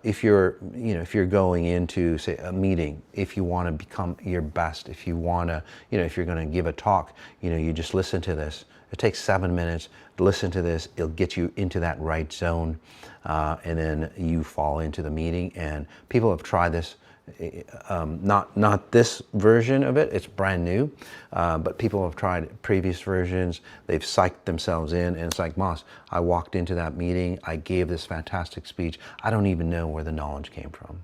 if you're going into, say, a meeting, if you want to become your best, if you want to, if you're going to give a talk, you just listen to this. It takes 7 minutes. Listen to this. It'll get you into that right zone, and then you fall into the meeting. And people have tried this. Not this version of it. It's brand new, but people have tried previous versions. They've psyched themselves in, and it's like, MOS, I walked into that meeting. I gave this fantastic speech. I don't even know where the knowledge came from.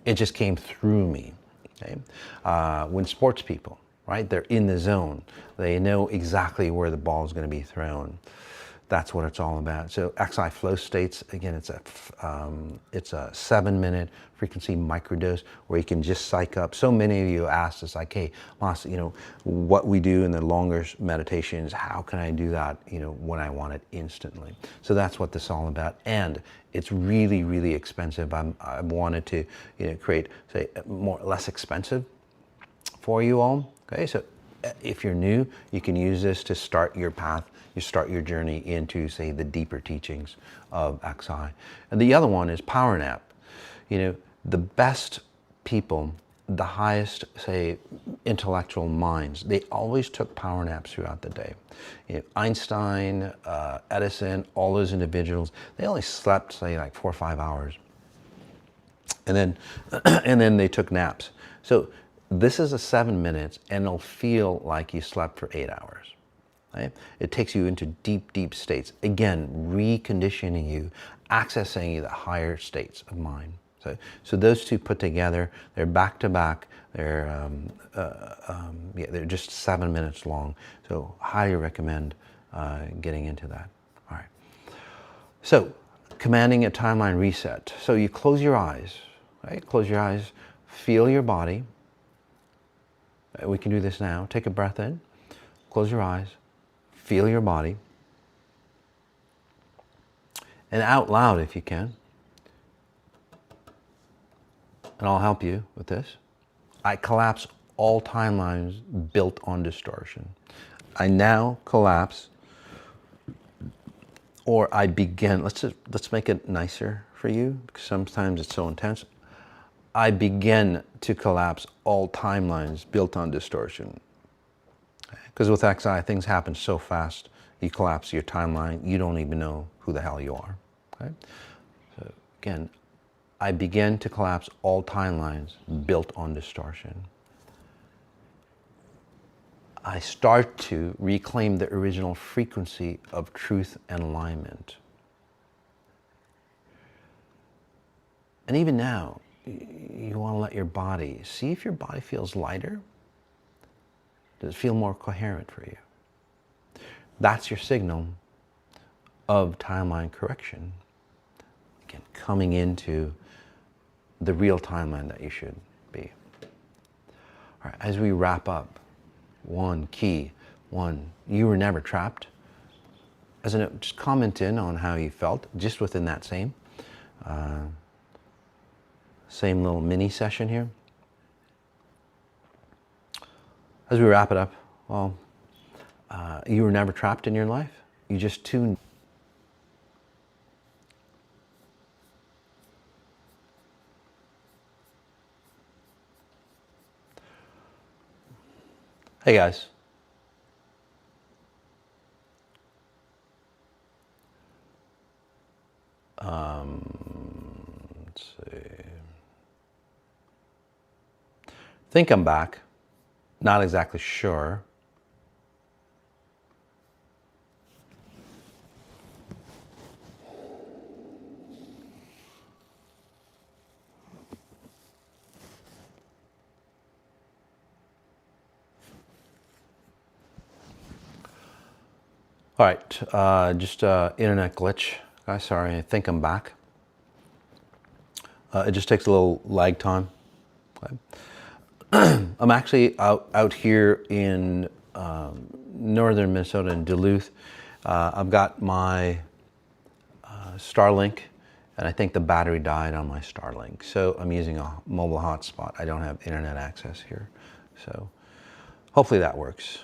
It just came through me. Okay? When sports people, right? They're in the zone. They know exactly where the ball is going to be thrown. That's what it's all about. So XI flow states, again, it's a 7-minute frequency microdose where you can just psych up. So many of you asked us, like, hey, MOS, what we do in the longer meditations, how can I do that, when I want it instantly? So that's what this is all about. And it's really, really expensive. I wanted to, create, say, less expensive for you all. Okay, so if you're new, you can use this to start your path. You start your journey into, say, the deeper teachings of XI. And the other one is power nap. The best people, the highest, say, intellectual minds, they always took power naps throughout the day. Einstein, Edison, all those individuals, they only slept, say, like 4 or 5 hours. And then they took naps. So this is a 7 minutes, and it'll feel like you slept for 8 hours. Right? It takes you into deep, deep states. Again, reconditioning you, accessing the higher states of mind. So those two put together, they're back to back. They're just 7 minutes long. So highly recommend getting into that. All right. So commanding a timeline reset. So you close your eyes. Right? Close your eyes. Feel your body. We can do this now. Take a breath in. Close your eyes. Feel your body. And out loud if you can. And I'll help you with this. I collapse all timelines built on distortion. I now collapse, or I begin. Let's make it nicer for you, because sometimes it's so intense. I begin to collapse all timelines built on distortion. Because with XI, things happen so fast, you collapse your timeline, you don't even know who the hell you are. Okay? So again, I begin to collapse all timelines built on distortion. I start to reclaim the original frequency of truth and alignment. And even now, you want to let your body, see if your body feels lighter. Does it feel more coherent for you? That's your signal of timeline correction. Again, coming into the real timeline that you should be. All right, as we wrap up, one, you were never trapped. As a note, just comment in on how you felt, just within that same little mini session here. As we wrap it up, well, you were never trapped in your life. You just tune. Hey guys. Let's see. Think I'm back. Not exactly sure. All right, just internet glitch. Guys, sorry, I think I'm back. It just takes a little lag time. Okay. I'm actually out here in northern Minnesota in Duluth. I've got my Starlink, and I think the battery died on my Starlink. So I'm using a mobile hotspot. I don't have internet access here. So hopefully that works.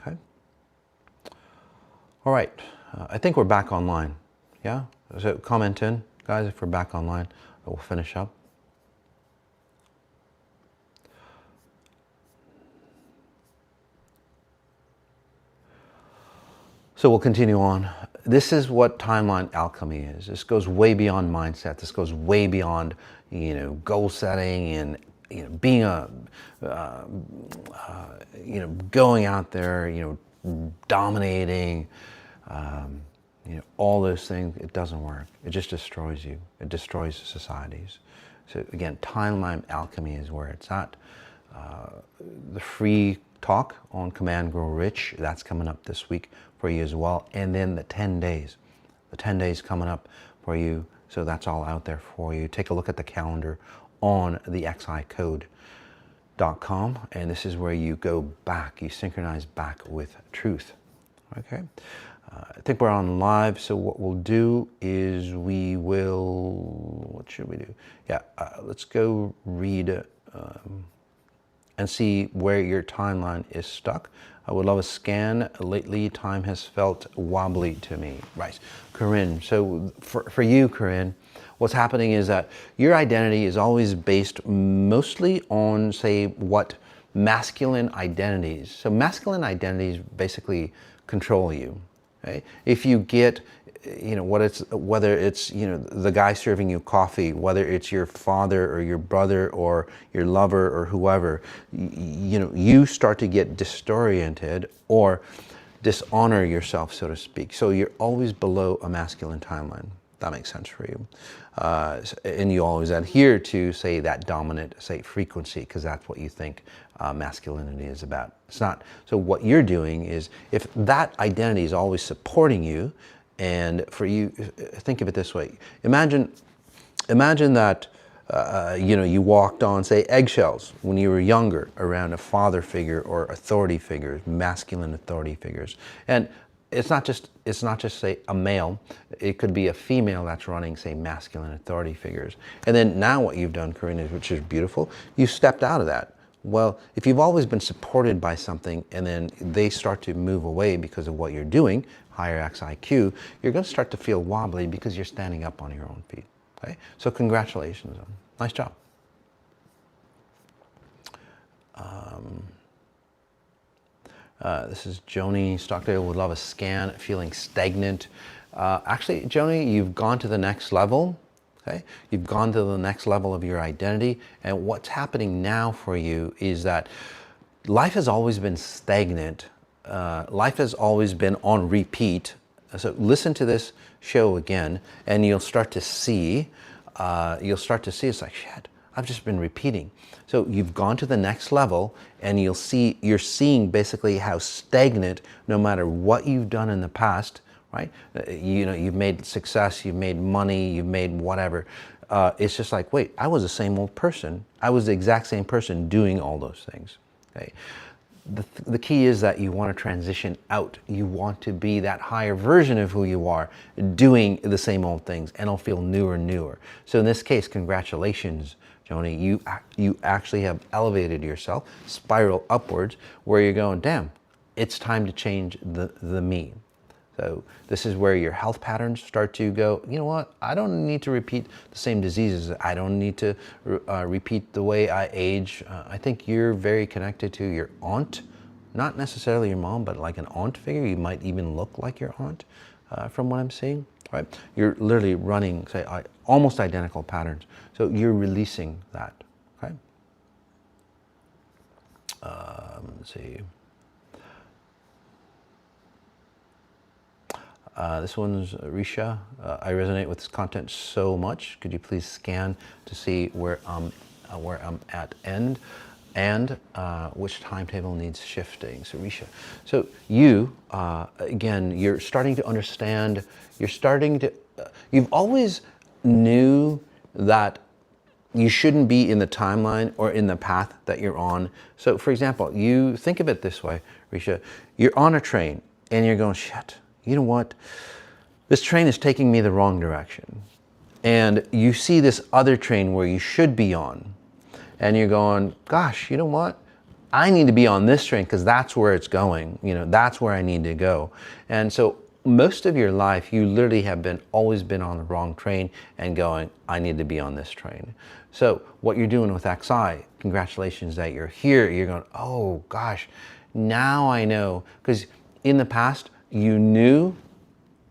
Okay. All right, I think we're back online. Yeah, so comment in, guys, if we're back online, we'll finish up. So we'll continue on. This is what timeline alchemy is. This goes way beyond mindset. This goes way beyond, goal setting and, being a, going out there, dominating, all those things. It doesn't work. It just destroys you. It destroys societies. So again, timeline alchemy is where it's at. The free talk on Command Grow Rich, that's coming up this week for you as well. And then the 10 days coming up for you. So that's all out there for you. Take a look at the calendar on the xicode.com. And this is where you go back, you synchronize back with truth. Okay. I think we're on live. So what we'll do is what should we do? Yeah, let's go read and see where your timeline is stuck. I would love a scan. Lately, time has felt wobbly to me. Right, Corinne. So for you, Corinne, what's happening is that your identity is always based mostly on, say, what masculine identities. So masculine identities basically control you. Okay? If you get, whether it's the guy serving you coffee, whether it's your father or your brother or your lover or whoever, you start to get disoriented or dishonor yourself, so to speak. So you're always below a masculine timeline. That makes sense for you. And you always adhere to, say, that dominant, say, frequency, because that's what you think masculinity is about. It's not. So what you're doing is, if that identity is always supporting you, and for you, think of it this way. Imagine that you walked on, say, eggshells when you were younger around a father figure or authority figures, masculine authority figures. And it's not just say a male, it could be a female that's running, say, masculine authority figures. And then now what you've done, Corinne, which is beautiful, you stepped out of that. Well, if you've always been supported by something and then they start to move away because of what you're doing, higher XIQ, you're going to start to feel wobbly because you're standing up on your own feet. Okay? So congratulations. Nice job. This is Joni Stockdale. Would love a scan, feeling stagnant. Actually, Joni, you've gone to the next level. Okay? You've gone to the next level of your identity. And what's happening now for you is that life has always been stagnant. Life has always been on repeat. So listen to this show again, and you'll start to see, it's like, shit, I've just been repeating. So you've gone to the next level, and you're seeing basically how stagnant, no matter what you've done in the past, right? You've made success, you've made money, you've made whatever. It's just like, wait, I was the same old person. I was the exact same person doing all those things. Okay? The key is that you want to transition out. You want to be that higher version of who you are, doing the same old things, and it'll feel newer and newer. So in this case, congratulations, Joni. You actually have elevated yourself, spiral upwards, where you're going, damn, it's time to change the me. So this is where your health patterns start to go, you know what, I don't need to repeat the same diseases. I don't need to repeat the way I age. I think you're very connected to your aunt, not necessarily your mom, but like an aunt figure. You might even look like your aunt from what I'm seeing, right? You're literally running, say, almost identical patterns. So you're releasing that, okay? Let's see. This one's Risha. I resonate with this content so much. Could you please scan to see where I'm at end and which timetable needs shifting? So Risha. So you, again, you're starting to understand, you've always knew that you shouldn't be in the timeline or in the path that you're on. So for example, you think of it this way, Risha, you're on a train and you're going, shit, you know what? This train is taking me the wrong direction. And you see this other train where you should be on. And you're going, gosh, you know what? I need to be on this train because that's where it's going. You know, that's where I need to go. And so most of your life, you literally have always been on the wrong train and going, I need to be on this train. So what you're doing with XI, congratulations that you're here. You're going, oh gosh, now I know. Because in the past, you knew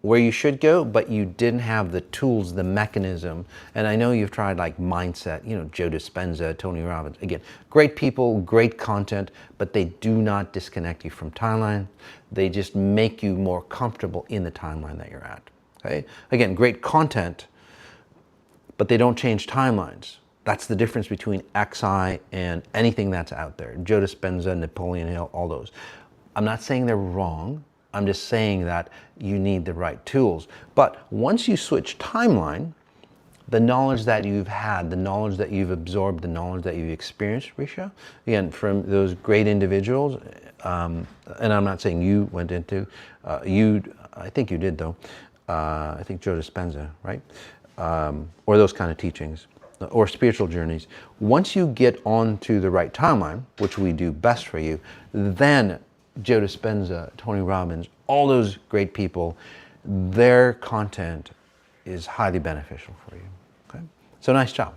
where you should go, but you didn't have the tools, the mechanism. And I know you've tried like mindset, you know, Joe Dispenza, Tony Robbins. Again, great people, great content, but they do not disconnect you from timeline. They just make you more comfortable in the timeline that you're at, okay? Again, great content, but they don't change timelines. That's the difference between XI and anything that's out there. Joe Dispenza, Napoleon Hill, all those. I'm not saying they're wrong. I'm just saying that you need the right tools. But once you switch timeline, the knowledge that you've had, the knowledge that you've absorbed, the knowledge that you've experienced, Risha, again, from those great individuals, and I'm not saying you went into, I think you did though, I think Joe Dispenza, right? Or those kind of teachings, or spiritual journeys. Once you get onto the right timeline, which we do best for you, then Joe Dispenza, Tony Robbins, all those great people, their content is highly beneficial for you. Okay, so nice job.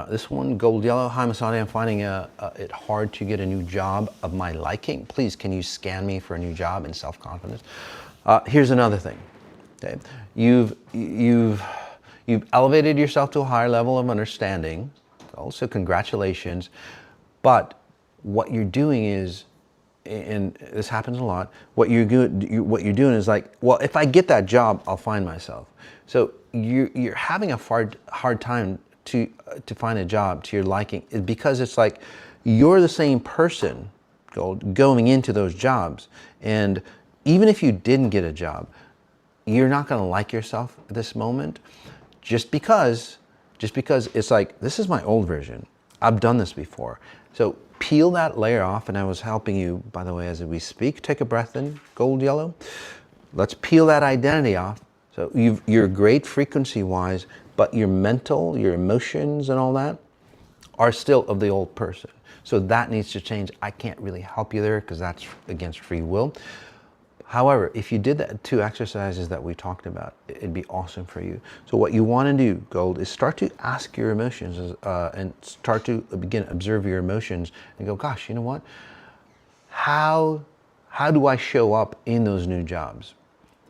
This one, Gold Yellow. Hi Masati, I'm finding it hard to get a new job of my liking. Please, can you scan me for a new job in self-confidence? Here's another thing. Okay, you've elevated yourself to a higher level of understanding. Also, congratulations. But what you're doing is, and this happens a lot, what you're doing is like, well, if I get that job, I'll find myself. So you're having a hard time to find a job to your liking, because it's like you're the same person going into those jobs. And even if you didn't get a job, you're not going to like yourself at this moment, just because it's like, this is my old version. I've done this before. So peel that layer off, and I was helping you, by the way, as we speak. Take a breath in, Gold Yellow. Let's peel that identity off. So you're great frequency-wise, but your mental, your emotions and all that are still of the old person. So that needs to change. I can't really help you there because that's against free will. However, if you did the 2 exercises that we talked about, it'd be awesome for you. So what you want to do, Gold, is start to ask your emotions and start to begin observe your emotions and go, gosh, you know what? How do I show up in those new jobs?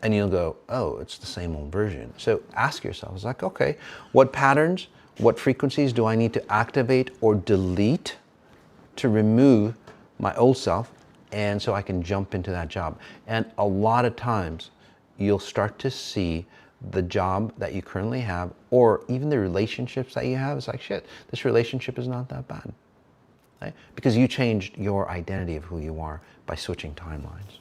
And you'll go, oh, it's the same old version. So ask yourself, it's like, okay, what patterns, what frequencies do I need to activate or delete to remove my old self, and so I can jump into that job? And a lot of times you'll start to see the job that you currently have, or even the relationships that you have. It's like, shit, this relationship is not that bad, right? Because you changed your identity of who you are by switching timelines.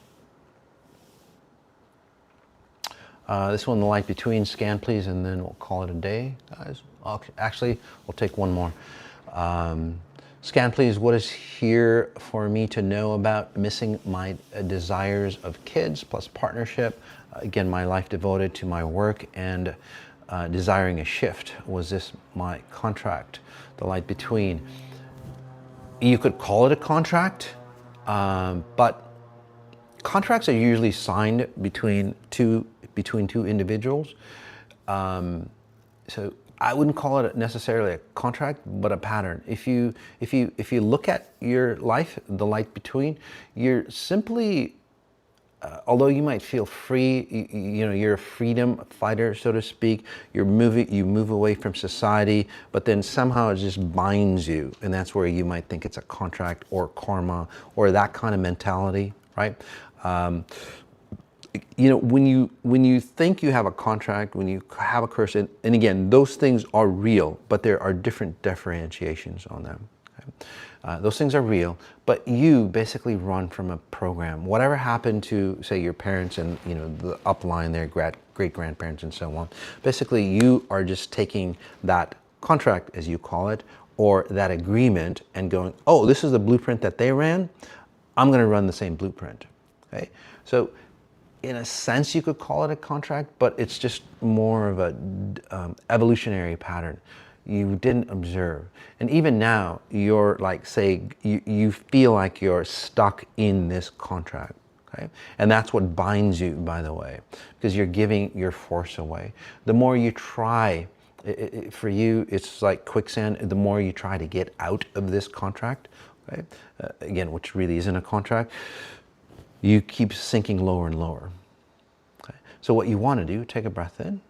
This one, the light between, scan please, and then we'll call it a day, guys. Okay, actually, we'll take one more. Scan please, what is here for me to know about missing my desires of kids plus partnership? Again, my life devoted to my work and desiring a shift. Was this my contract? The light between. You could call it a contract, but Contracts are usually signed between two individuals. So I wouldn't call it necessarily a contract, but a pattern. If you look at your life, the light between, you're simply, although you might feel free, you know, you're a freedom fighter, so to speak. You move away from society, but then somehow it just binds you, and that's where you might think it's a contract or karma or that kind of mentality, right? You know, when you think you have a contract, when you have a curse, and again, those things are real, but there are different differentiations on them. Okay? Those things are real, but you basically run from a program. Whatever happened to, say, your parents and, you know, the upline, their great grandparents and so on. Basically, you are just taking that contract, as you call it, or that agreement, and going, oh, this is the blueprint that they ran. I'm going to run the same blueprint. Okay, so in a sense, you could call it a contract, but it's just more of a evolutionary pattern. You didn't observe. And even now, you're like, say, you feel like you're stuck in this contract. Okay? And that's what binds you, by the way, because you're giving your force away. The more you try, for you, it's like quicksand. The more you try to get out of this contract, okay? Again, which really isn't a contract, you keep sinking lower and lower. Okay? So what you want to do, take a breath in.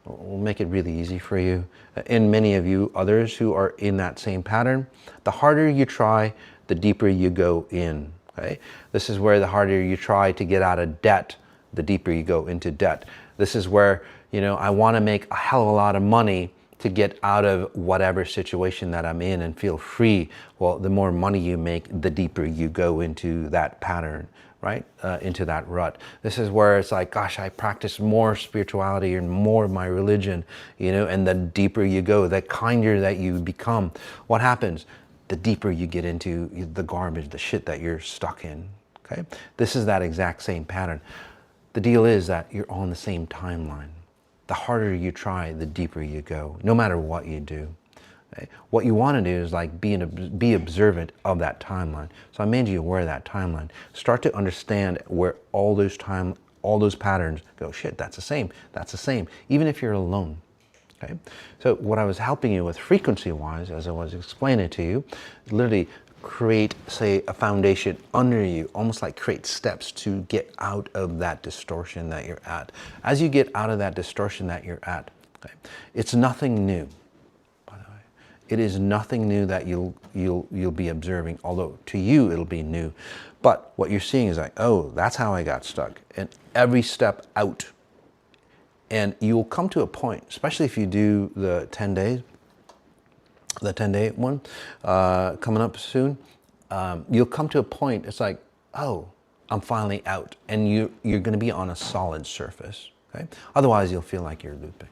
We'll make it really easy for you. And many of you others who are in that same pattern, the harder you try, the deeper you go in. Okay? This is where the harder you try to get out of debt, the deeper you go into debt. This is where, you know, I want to make a hell of a lot of money to get out of whatever situation that I'm in and feel free. Well, the more money you make, the deeper you go into that pattern, right? Into that rut. This is where it's like, gosh, I practice more spirituality and more of my religion, you know, and the deeper you go, the kinder that you become. What happens? The deeper you get into the garbage, the shit that you're stuck in, okay? This is that exact same pattern. The deal is that you're on the same timeline. The harder you try, the deeper you go, no matter what you do. Okay? What you want to do is like be observant of that timeline. So I made you aware of that timeline. Start to understand where all those patterns go. Shit, that's the same. That's the same. Even if you're alone. Okay? So what I was helping you with frequency-wise, as I was explaining to you, literally create, say, a foundation under you, almost like create steps to get out of that distortion that you're at. As you get out of that distortion that you're at, okay, it's nothing new, by the way. It is nothing new that you'll be observing, although to you it'll be new. But what you're seeing is like, oh, that's how I got stuck. And every step out. And you'll come to a point, especially if you do the 10 days, the 10-day one coming up soon, you'll come to a point, it's like, oh, I'm finally out. And you're going to be on a solid surface. Okay? Otherwise, you'll feel like you're looping.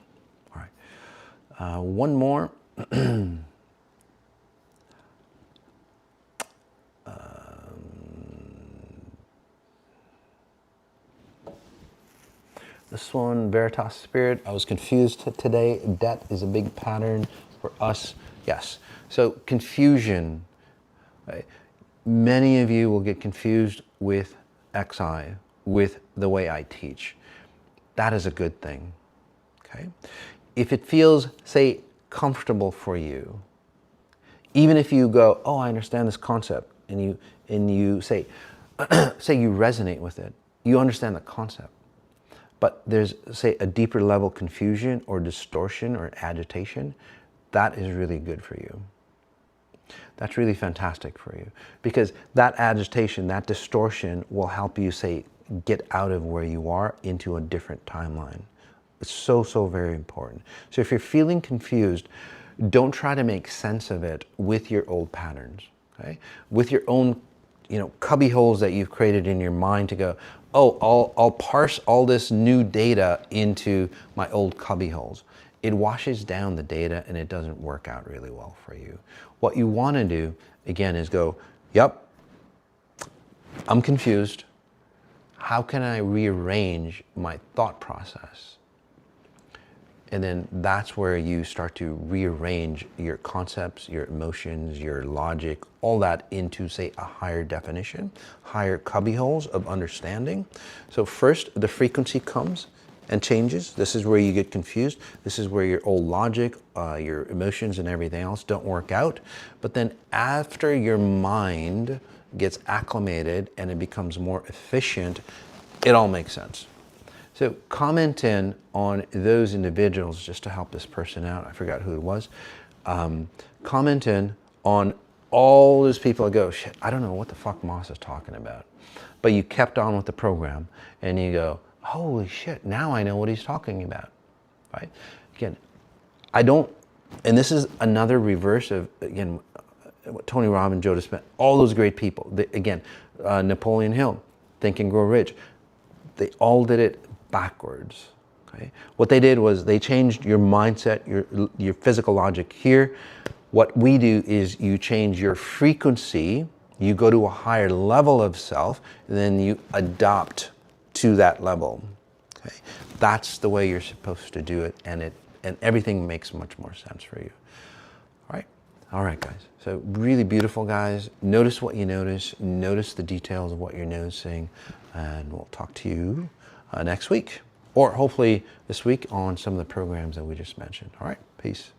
All right. One more. This one, Veritas Spirit, I was confused today. Debt is a big pattern for us. Yes. So confusion. Right? Many of you will get confused with XI, with the way I teach. That is a good thing. Okay? If it feels, say, comfortable for you, even if you go, oh, I understand this concept, and you say, say you resonate with it, you understand the concept. But there's, say, a deeper level confusion or distortion or agitation, that is really good for you. That's really fantastic for you. Because that agitation, that distortion will help you, say, get out of where you are into a different timeline. It's so, so very important. So if you're feeling confused, don't try to make sense of it with your old patterns, okay? With your own, you know, cubby holes that you've created in your mind to go, oh, I'll parse all this new data into my old cubby holes. It washes down the data and it doesn't work out really well for you. What you want to do, again, is go, yep, I'm confused. How can I rearrange my thought process? And then that's where you start to rearrange your concepts, your emotions, your logic, all that into, say, a higher definition, higher cubbyholes of understanding. So first, the frequency comes and changes. This is where you get confused. This is where your old logic, your emotions and everything else don't work out. But then after your mind gets acclimated and it becomes more efficient, it all makes sense. So comment in on those individuals just to help this person out. I forgot who it was. Comment in on all those people that go, shit, I don't know what the fuck MOS is talking about. But you kept on with the program and you go, holy shit, now I know what he's talking about, right? Again, I don't, and this is another reverse of, again, Tony Robbins, Joe Dispenza, all those great people. Again, Napoleon Hill, Think and Grow Rich. They all did it backwards. Okay? What they did was they changed your mindset, your physical logic here. What we do is you change your frequency, you go to a higher level of self, and then you adopt to that level. Okay? That's the way you're supposed to do it, and everything makes much more sense for you. All right, guys. So really beautiful, guys. Notice what you notice the details of what you're noticing, and we'll talk to you next week, or hopefully this week on some of the programs that we just mentioned. All right, peace.